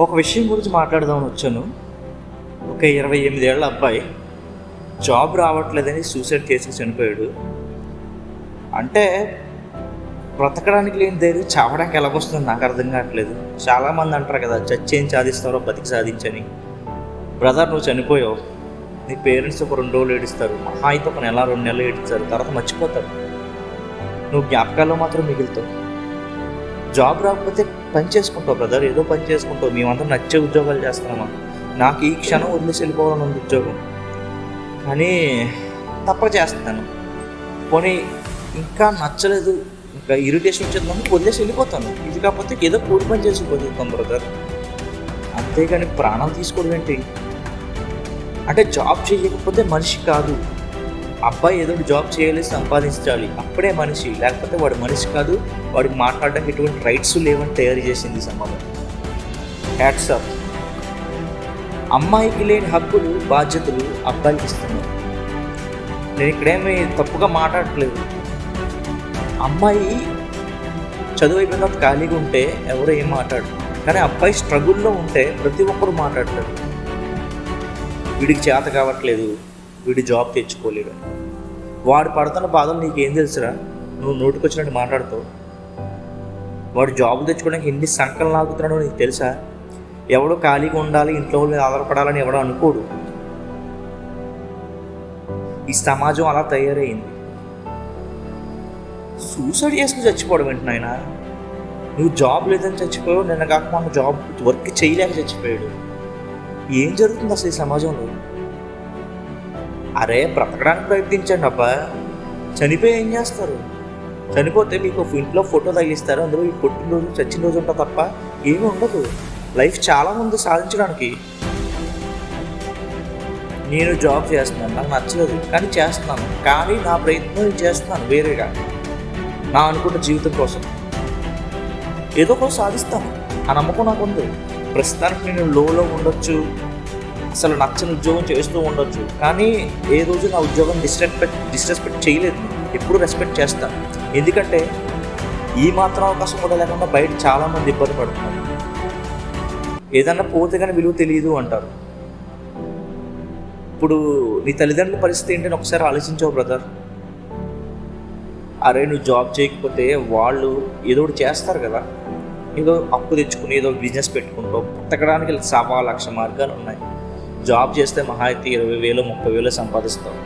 ఒక విషయం గురించి మాట్లాడదామని వచ్చాను. ఒక 28 ఏళ్ల అబ్బాయి జాబ్ రావట్లేదని సూసైడ్ చేసి చనిపోయాడు. అంటే బ్రతకడానికి లేని ధైర్యం చావడానికి ఎలాగొస్తుందో నాకు అర్థం కావట్లేదు. చాలామంది అంటారు కదా, చచ్చేం సాధిస్తారో బతికి సాధించని. బ్రదర్, నువ్వు చనిపోయావు, నీ పేరెంట్స్ ఒక 2 రోజులు ఏడుస్తారు, మహా అయితే ఒక నెల 2 నెలలు ఏడుస్తారు, తర్వాత మర్చిపోతారు. నువ్వు జ్ఞాపకాల్లో మాత్రం మిగులుతావు. జాబ్ రాకపోతే పని చేసుకుంటావు బ్రదర్, ఏదో పని చేసుకుంటావు. మేమంతా నచ్చే ఉద్యోగాలు చేస్తున్నామా? నాకు ఈ క్షణం వదిలేసి వెళ్ళిపోవాలని ఉంది ఉద్యోగం, కానీ తప్పక చేస్తాను. పోనీ ఇంకా నచ్చలేదు, ఇంకా ఇరిటేషన్ వచ్చేద్దాము, వదిలేసి వెళ్ళిపోతాను. ఇది కాకపోతే ఏదో కూలి పని చేసి బతుకుతాం బ్రదర్, అంతేగాని ప్రాణం తీసుకోవడం ఏంటి? అంటే జాబ్ చేయకపోతే మనిషి కాదు. అబ్బాయి ఏదో జాబ్ చేయాలి, సంపాదించాలి, అప్పుడే మనిషి. లేకపోతే వాడు మనిషి కాదు, వాడికి మాట్లాడడానికి ఎటువంటి రైట్స్ లేవని తయారు చేసింది సమాజం. Hats off. అమ్మాయికి లేని హక్కులు, బాధ్యతలు అబ్బాయికి ఇస్తున్నారు. నేను ఇక్కడేమీ తప్పుగా మాట్లాడట్లేదు. అమ్మాయి చదువు అయిపోయిన తర్వాత ఖాళీగా ఉంటే ఎవరు ఏం మాట్లాడరు, కానీ అబ్బాయి స్ట్రగుల్లో ఉంటే ప్రతి ఒక్కరు మాట్లాడతారు. వీడికి చేత కావట్లేదు, వీడు జాబ్ తెచ్చుకోలేడు. వాడు పడుతున్న బాధలు నీకేం తెలుసురా? నువ్వు నోటికొచ్చినట్టు మాట్లాడుతావు. వాడు జాబ్ తెచ్చుకోవడానికి ఎన్ని సంకలు లాగుతున్నాడో నీకు తెలుసా? ఎవడో ఖాళీగా ఉండాలి, ఇంట్లో మీద ఆధారపడాలని ఎవడో అనుకోడు. ఈ సమాజం అలా తయారైంది. సూసైడ్ చేసుకుని చచ్చిపోవడం ఏంటి నాయన? నువ్వు జాబ్ లేదని చచ్చిపోయావు, నిన్న కాక మన జాబ్ వర్క్ చేయలేక చచ్చిపోయాడు. ఏం జరుగుతుంది అసలు ఈ సమాజంలో? అరే, బ్రతకడానికి ప్రయత్నించండి అబ్బా. చనిపోయి ఏం చేస్తారు? చనిపోతే మీకు ఇంట్లో ఫోటో తగిలిస్తారు, అందులో ఈ పుట్టినరోజు చచ్చిన రోజు ఉంటుంది తప్ప ఏమీ ఉండదు. లైఫ్ చాలా ముందు సాధించడానికి. నేను జాబ్ చేస్తున్నాను, నాకు నచ్చలేదు కానీ చేస్తున్నాను, కానీ నా ప్రయత్నం నేను చేస్తున్నాను వేరేగా, నా అనుకున్న జీవితం కోసం. ఏదో ఒక సాధిస్తాను ఆ నమ్మకం నాకు ఉంది. ప్రస్తుతానికి నేను లోలో ఉండొచ్చు, అసలు నచ్చని ఉద్యోగం చేస్తూ ఉండొచ్చు, కానీ ఏ రోజు నా ఉద్యోగం డిస్రెస్పెక్ట్ చేయలేదు. ఎప్పుడు రెస్పెక్ట్ చేస్తాను. ఎందుకంటే ఈ మాత్రం అవకాశం కూడా లేకుండా బయట చాలామంది ఇబ్బంది పడుతున్నారు. ఏదన్నా పోతే కానీ విలువ తెలియదు అంటారు. ఇప్పుడు నీ తల్లిదండ్రుల పరిస్థితి ఏంటని ఒకసారి ఆలోచించావు బ్రదర్? అరే, నువ్వు జాబ్ చేయకపోతే వాళ్ళు ఏదో ఒకటి చేస్తారు కదా, ఏదో అప్పు తెచ్చుకుని ఏదో బిజినెస్ పెట్టుకుంటావు. పుట్టకడానికి 1,00,000 మార్గాలు ఉన్నాయి. జాబ్ చేస్తే మహా అయితే 20,000 30,000 సంపాదిస్తావు.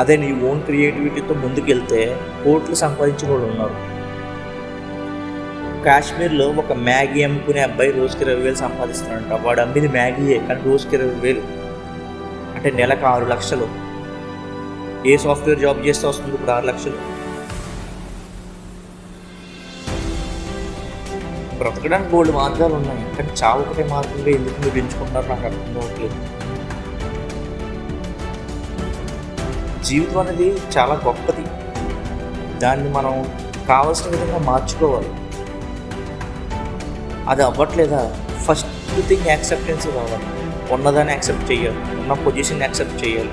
అదే నీ ఓన్ క్రియేటివిటీతో ముందుకెళ్తే కోట్లు సంపాదించిన వాళ్ళు ఉన్నారు. కాశ్మీర్లో ఒక మ్యాగీ అమ్ముకునే అబ్బాయి రోజుకి 20,000 సంపాదిస్తున్నాడంట. వాడు అమ్మిది మ్యాగీయే, కానీ రోజుకి 20,000 అంటే నెలకు 6 లక్షలు. ఏ సాఫ్ట్వేర్ జాబ్ చేస్తే వస్తుంది ఇప్పుడు 6 లక్షలు? బ్రతకడానికి బోల్డ్ మార్గాలు ఉన్నాయి, కానీ చావు ఒకటే మార్గంగా ఎందుకు మీరు ఎంచుకుంటున్నారు నాకు అర్థం కావట్లేదు. జీవితం అనేది చాలా గొప్పది, దాన్ని మనం కావాల్సిన విధంగా మార్చుకోవాలి. అది అవ్వట్లేదా? ఫస్ట్ థింగ్ యాక్సెప్టెన్స్ కావాలి. ఉన్నదాన్ని యాక్సెప్ట్ చేయాలి, ఉన్న పొజిషన్ యాక్సెప్ట్ చేయాలి.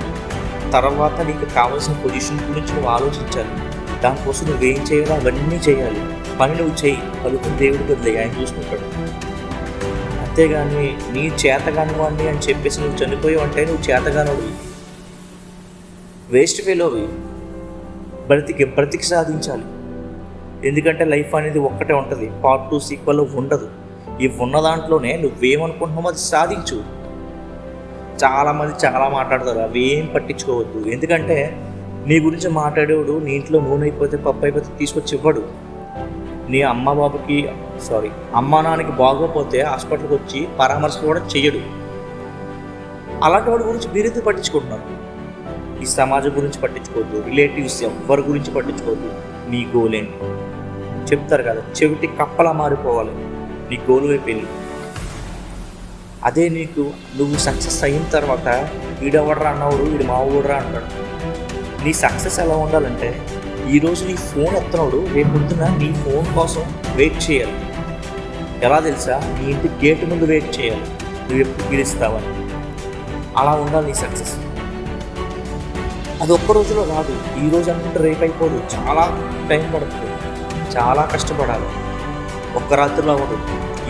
తర్వాత నీకు కావాల్సిన పొజిషన్ గురించి నువ్వు ఆలోచించాలి. దానికోసం నువ్వేం చేయాలో అవన్నీ చేయాలి. పని నువ్వు చేయి, ఫలితం దేవుడికి వదిలే, ఆయన చూసుకుంటాడు. అంతేగాని నీ చేతగానివాడిని అని చెప్పేసి నువ్వు చనిపోయావు అంటే నువ్వు చేతగానోడివి, వేస్ట్ ఫెలోవి. బ్రతికి సాధించాలి. ఎందుకంటే లైఫ్ అనేది ఒక్కటే ఉంటుంది, పార్ట్ 2 సీక్వెల్ ఉండదు. ఈ ఉన్న దాంట్లోనే నువ్వేమనుకుంటున్నామో అది సాధించు. చాలామంది చాలా మాట్లాడతారు, అవి ఏం పట్టించుకోవద్దు. ఎందుకంటే నీ గురించి మాట్లాడేవాడు నీ ఇంట్లో నూనె అయిపోతే పప్పు అయిపోతే తీసుకొచ్చి ఇవ్వడు. నీ అమ్మా నాన్నకి బాగోపోతే హాస్పిటల్కి వచ్చి పరామర్శ కూడా చెయ్యడు. అలాంటి వాడి గురించి మీరైతే పట్టించుకుంటున్నారు. ఈ సమాజం గురించి పట్టించుకోవద్దు, రిలేటివ్స్ ఎవరి గురించి పట్టించుకోవద్దు. నీ గోల్ ఏంటి చెప్తారు కదా, చెవిటి కప్పలా మారిపోవాలి నీ గోల్ వైపు వెళ్ళి. అదే నువ్వు సక్సెస్ అయిన తర్వాత వీడెవడరా అన్నవాడు వీడు మా ఊడరా అంటాడు. నీ సక్సెస్ ఎలా ఉండాలంటే, ఈరోజు నీ ఫోన్ ఎత్తనోడు రేపు పొద్దున నీ ఫోన్ కోసం వెయిట్ చేయాలి. ఎలా తెలుసా? నీ ఇంటి గేటు ముందు వెయిట్ చేయాలి, నువ్వు ఎప్పుడు పిలుస్తావని. అలా ఉండాలి నీ సక్సెస్. అది ఒక్క రోజులో రాదు. ఈరోజు అనుకుంటే రేపు అయిపోదు, చాలా టైం పడుతుంది, చాలా కష్టపడాలి. ఒక్క రాత్రిలో అవ్వదు.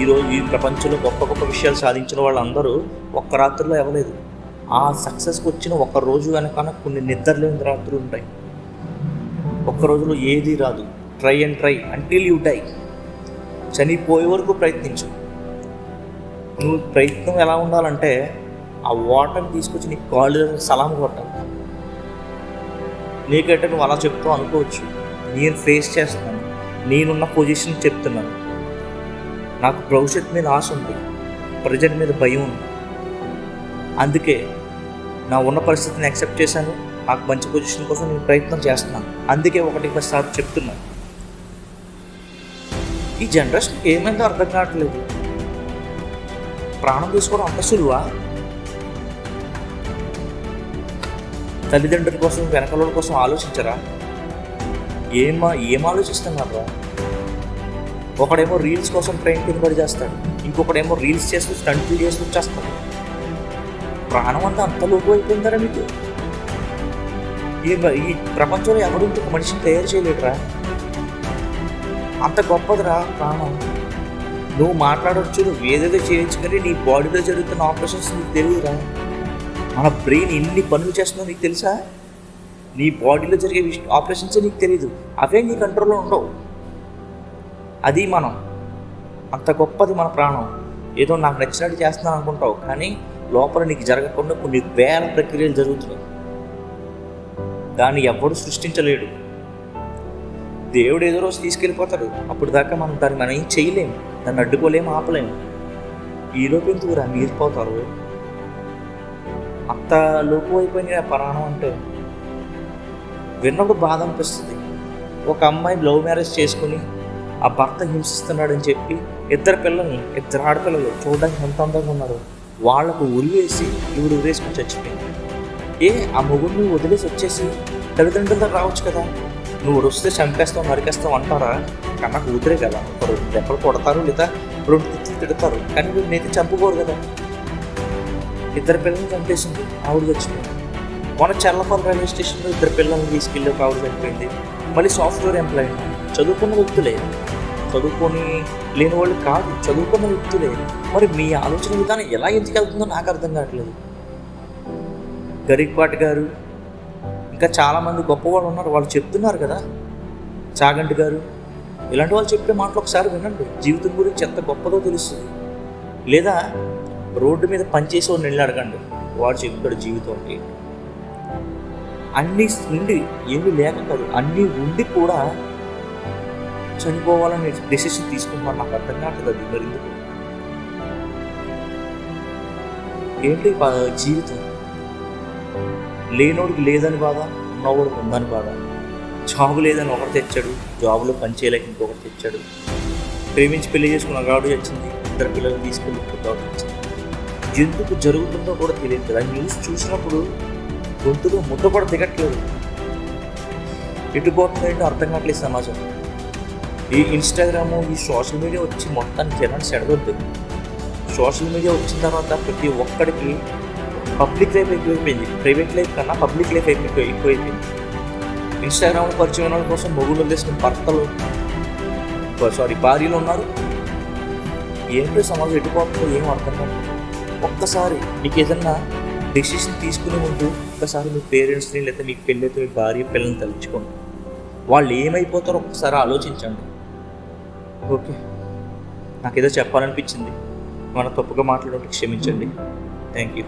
ఈరోజు ఈ ప్రపంచంలో గొప్ప గొప్ప విషయాలు సాధించిన వాళ్ళందరూ ఒక్క రాత్రిలో అవ్వలేదు. ఆ సక్సెస్కి వచ్చిన ఒక్క రోజు వెనకాల కొన్ని నిద్రలేని రాత్రులు ఉంటాయి. ఒక్క రోజులో ఏది రాదు. Try until you die. చనిపోయే వరకు ప్రయత్నించు. నువ్వు ప్రయత్నం ఎలా ఉండాలంటే ఆ వాటర్ని తీసుకొచ్చి నీ కాళ్ళు సలాం కొట్టాలి. నీకంటే నువ్వు అలా చెప్తావు అనుకోవచ్చు. నేను ఫేస్ చేస్తున్నాను, నేనున్న పొజిషన్ చెప్తున్నాను. నాకు భవిష్యత్తు మీద ఆశ ఉంది, ప్రజెంట్ మీద భయం ఉంది. అందుకే నా ఉన్న పరిస్థితిని యాక్సెప్ట్ చేశాను. నాకు మంచి పొజిషన్ కోసం నేను ప్రయత్నం చేస్తున్నాను. అందుకే 1 చెప్తున్నాను. ఈ జనరేషన్కి ఏమైందో అర్థం కావట్లేదు. ప్రాణం తీసుకోవడం అంత సులువా? తల్లిదండ్రుల కోసం, వెనకల కోసం ఆలోచించరా? ఏం ఆలోచిస్తున్నారా? ఒకడేమో రీల్స్ కోసం ట్రైన్ కింద పడి చేస్తాడు, ఇంకొకడేమో రీల్స్ చేస్తూ స్టంట్లు చేస్తూ వచ్చేస్తాడు. ప్రాణం అంతా అంత లోపు అయిపోయిందరా మీకు? ఈ ప్రపంచంలో ఎవరు ఇంకొక మనిషిని తయారు చేయలేడురా. అంత గొప్పదిరా ప్రాణం. నువ్వు మాట్లాడవచ్చు, నువ్వు ఏదేదో చేయొచ్చు, కానీ నీ బాడీలో జరుగుతున్న ఆపరేషన్స్ నీకు తెలియదురా. మన బ్రెయిన్ ఎన్ని పనులు చేస్తుందో నీకు తెలుసా? నీ బాడీలో జరిగే ఆపరేషన్స్ నీకు తెలియదు. అవే నీ కంట్రోల్లో ఉండవు. అది మనం. అంత గొప్పది మన ప్రాణం. ఏదో నాకు నచ్చినట్టు చేస్తున్నాను అనుకుంటావు, కానీ లోపల నీకు జరగకుండా కొన్ని వేల ప్రక్రియలు జరుగుతున్నాయి. దాన్ని ఎవడు సృష్టించలేడు. దేవుడు ఏదో రోజు తీసుకెళ్ళిపోతాడు. అప్పుడు దాకా మనం ఏం చేయలేము, దాన్ని అడ్డుకోలేము, ఆపలేము. ఈలోపు ఎందుకురా మీరిపోతారు? అంత లోపు అయిపోయిన ప్రాణం అంటే విన్నప్పుడు బాధ అనిపిస్తుంది. ఒక అమ్మాయి లవ్ మ్యారేజ్ చేసుకుని ఆ భర్త హింసిస్తున్నాడని చెప్పి ఇద్దరు ఆడపిల్లలు చూడడానికి ఎంత అందంగా ఉన్నారు, వాళ్లకు ఉరివేసి ఈవిడ ఉరేసుకొని చచ్చిపోయింది. ఆ మొగుడిని వదిలేసి వచ్చేసి తల్లిదండ్రులతో రావచ్చు కదా. నువ్వు వస్తే చంపేస్తావు, నరికేస్తావు అంటారా? కన్నా కూతురే కదా. ఒకరు దెబ్బలు కొడతారు, లేదా 2 తిట్లు తిడతారు, కానీ వీళ్ళనైతే చంపుకోరు కదా. 2 పిల్లల్ని చంపేసింది, ఆవిడ చచ్చిపోయింది. మన చల్లపల్లి రైల్వే స్టేషన్లో 2 పిల్లల్ని తీసుకెళ్ళి ఒక ఆవిడ చనిపోయింది. మళ్ళీ సాఫ్ట్వేర్ ఎంప్లాయీ. చదువుకున్న వ్యక్తులే, చదువుకొని లేని వాళ్ళు కాదు, చదువుకున్న వ్యక్తులే. మరి మీ ఆలోచన విధానం ఎలా ఎందుకు వెళ్తుందో నాకు అర్థం కావట్లేదు. గరికపాటి గారు, ఇంకా చాలామంది గొప్పవాళ్ళు ఉన్నారు, వాళ్ళు చెప్తున్నారు కదా. చాగంటి గారు, ఇలాంటి వాళ్ళు చెప్పే మాటలు ఒకసారి వినండి. జీవితం గురించి ఎంత గొప్పదో తెలుస్తుంది. లేదా రోడ్డు మీద పనిచేసి వాడిని వెళ్ళి అడగండి, వాడు చెప్తాడు జీవితం అంటే. అన్నీ ఉండి, ఏమీ లేక కాదు, అన్నీ ఉండి కూడా చనిపోవాలని డెసిషన్ తీసుకుంటున్నాను. నాకు అర్థం కావట్లేదు అది. మరి ఎందుకు? ఏంటి జీవితం? లేనోడికి లేదని బాధ, ఉన్నవాడికి ఉందని బాధ. జాబు లేదని ఒకటి తెచ్చాడు, జాబులో పని చేయలేక ఇంకొకటి తెచ్చాడు. ప్రేమించి పెళ్లి చేసుకున్న గాడు వచ్చింది, 2 పిల్లలు తీసుకెళ్ళి గాడు వచ్చింది. ఎందుకు జరుగుతుందో కూడా తెలియదు కదా. న్యూస్ చూసినప్పుడు గొంతులో ముద్ద కూడా దిగట్లేదు. ఎటుపోతుందంటే అర్థం కావట్లేదు సమాజం. ఈ ఇన్స్టాగ్రాము, ఈ సోషల్ మీడియా వచ్చి మొత్తాన్ని జనాన్ని చెడగొద్దు. సోషల్ మీడియా వచ్చిన తర్వాత ప్రతి ఒక్కడికి పబ్లిక్ లైఫ్ ఎక్కువైపోయింది. ప్రైవేట్ లైఫ్ కన్నా పబ్లిక్ లైఫ్ ఎక్కువైపోయింది. ఇన్స్టాగ్రామ్ పరిచయం వాళ్ళ కోసం మొగుళ్ళు వదిలేసిన భార్యలు ఉన్నారు. ఏంటో సమాజం ఎటుపోతుందో ఏం అర్థం కాదు. ఒక్కసారి మీకు ఏదన్నా డెసిషన్ తీసుకునే ముందు ఒక్కసారి మీ పేరెంట్స్ని, లేదా మీకు పెళ్ళైతే మీ భార్య పిల్లల్ని తలుచుకోండి. వాళ్ళు ఏమైపోతారో ఒక్కసారి ఆలోచించండి. ఓకే, నాకేదో చెప్పాలనిపించింది. మన తప్పుగా మాట్లాడడానికి క్షమించండి. Thank you.